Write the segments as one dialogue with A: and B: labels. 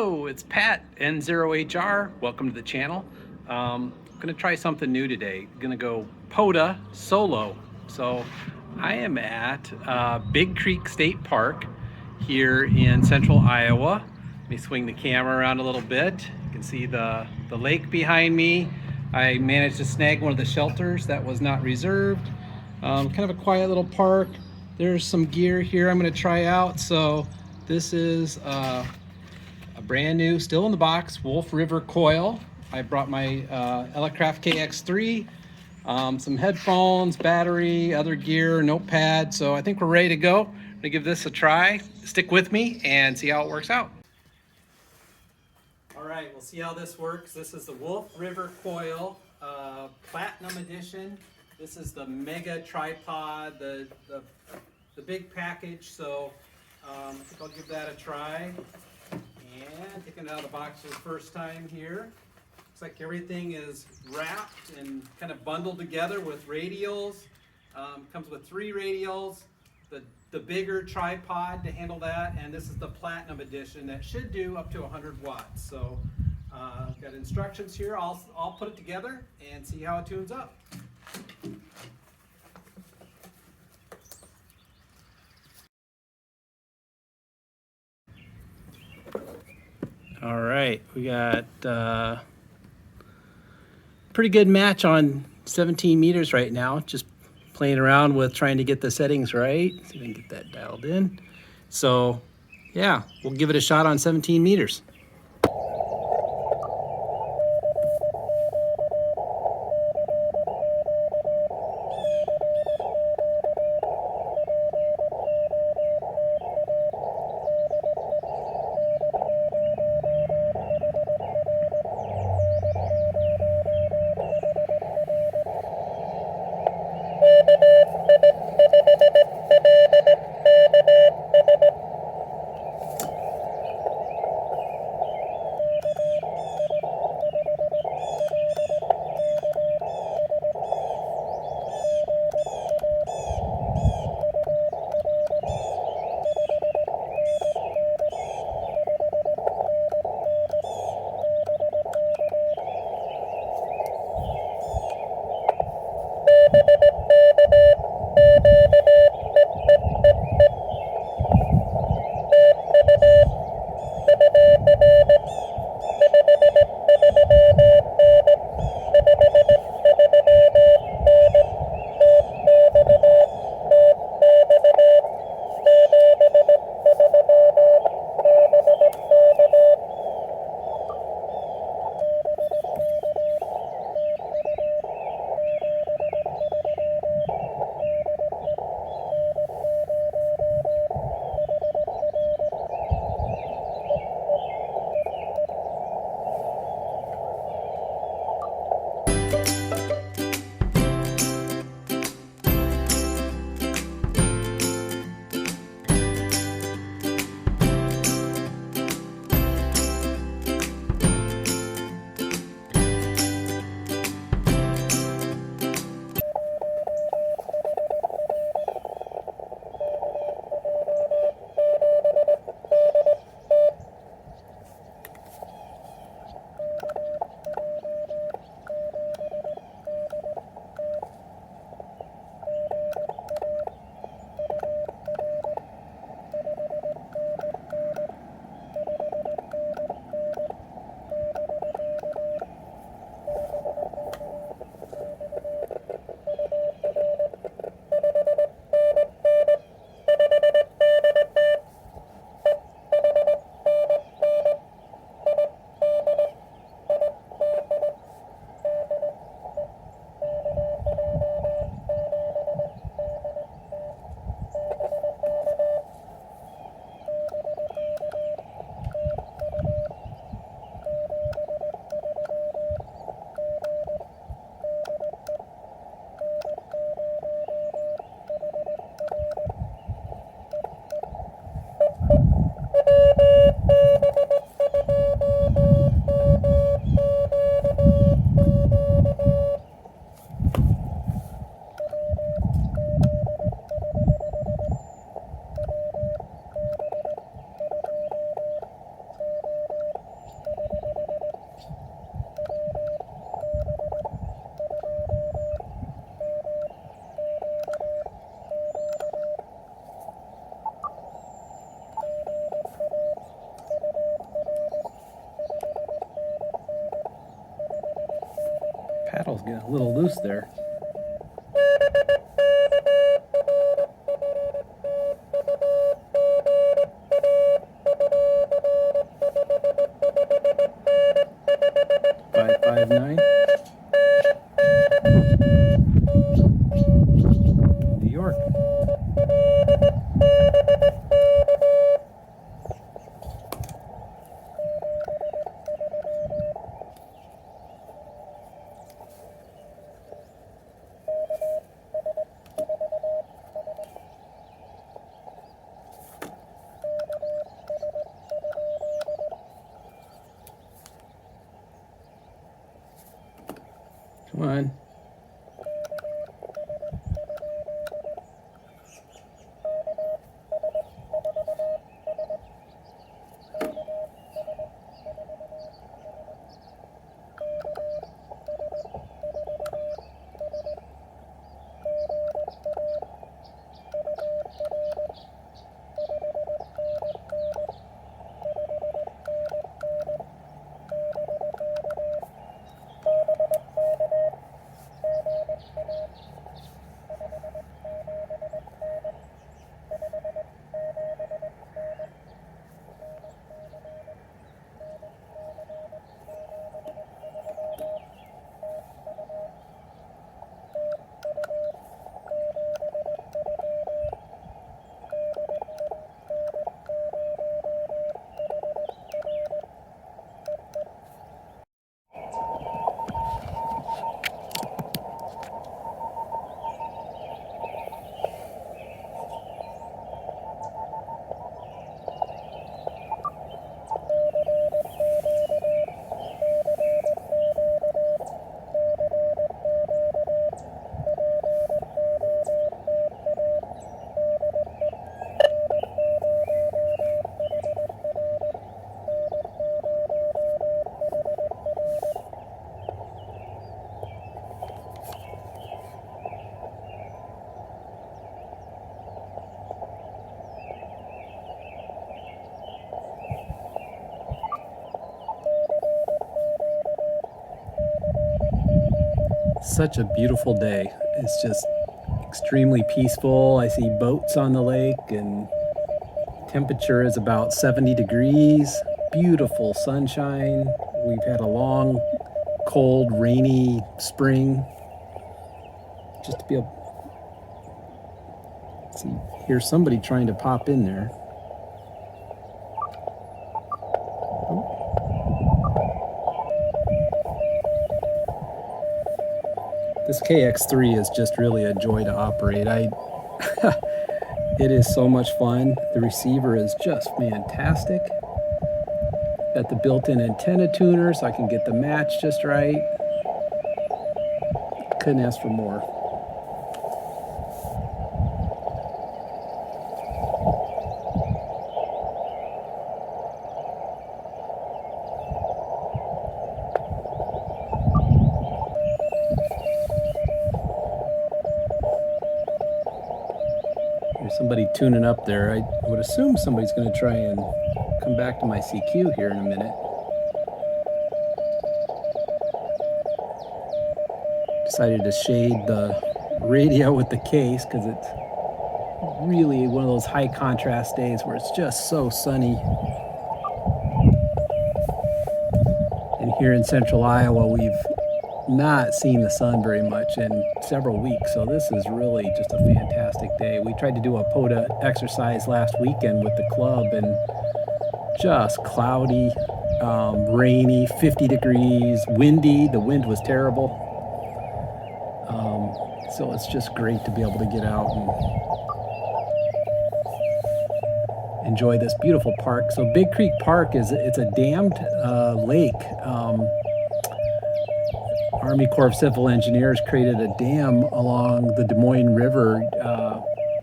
A: Hello, it's Pat, N0HR. Welcome to the channel. I'm gonna try something new today. I'm gonna go POTA solo. So I am at Big Creek State Park here in central Iowa. Let me swing the camera around a little bit. You can see the lake behind me. I managed to snag one of the shelters that was not reserved. Kind of a quiet little park. There's some gear here I'm gonna try out. So this is a brand new, still in the box, River Coil. I brought my Elecraft KX3, some headphones, battery, other gear, notepad. So I think we're ready to go. I'm gonna give this a try. Stick with me and see how it works out. All right, we'll see how this works. This is the River Coil Platinum Edition. This is the Mega tripod, the big package. So I think I'll give that a try. And taking it out of the box for the first time here. Looks like everything is wrapped and kind of bundled together with radials. Comes with 3 radials, the bigger tripod to handle that, and this is the Platinum Edition that should do up to 100 watts. So got instructions here. I'll put it together and see how it tunes up. All right, we got pretty good match on 17 meters right now. Just playing around with trying to get the settings right. See if I can get that dialed in. So yeah, we'll give it a shot on 17 meters. Paddle's getting a little loose there. New York. Come on. Such a beautiful day. It's just extremely peaceful. I see boats on the lake and temperature is about 70 degrees. Beautiful sunshine. We've had a long, cold, rainy spring. Just to be able to see, here's somebody trying to pop in there. This KX3 is just really a joy to operate. It is so much fun. The receiver is just fantastic. Got the built-in antenna tuner so I can get the match just right. Couldn't ask for more. There's somebody tuning up there. I would assume somebody's going to try and come back to my CQ here in a minute. Decided to shade the radio with the case because it's really one of those high contrast days where it's just so sunny. And here in central Iowa, we've not seen the sun very much in several weeks, so this is really just a fantastic day. We tried to do a POTA exercise last weekend with the club and just cloudy, rainy, 50 degrees, windy. The wind was terrible. So it's just great to be able to get out and enjoy this beautiful park. So Big Creek Park it's a dammed lake. Army Corps of Civil Engineers created a dam along the Des Moines River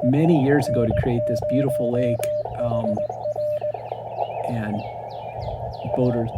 A: many years ago to create this beautiful lake, and boaters.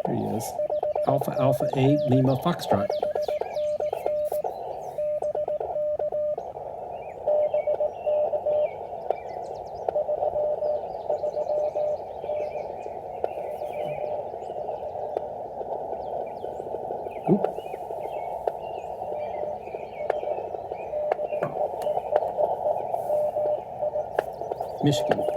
A: There he is. Alpha Alpha 8 Lima Foxtrot. Oop. Michigan.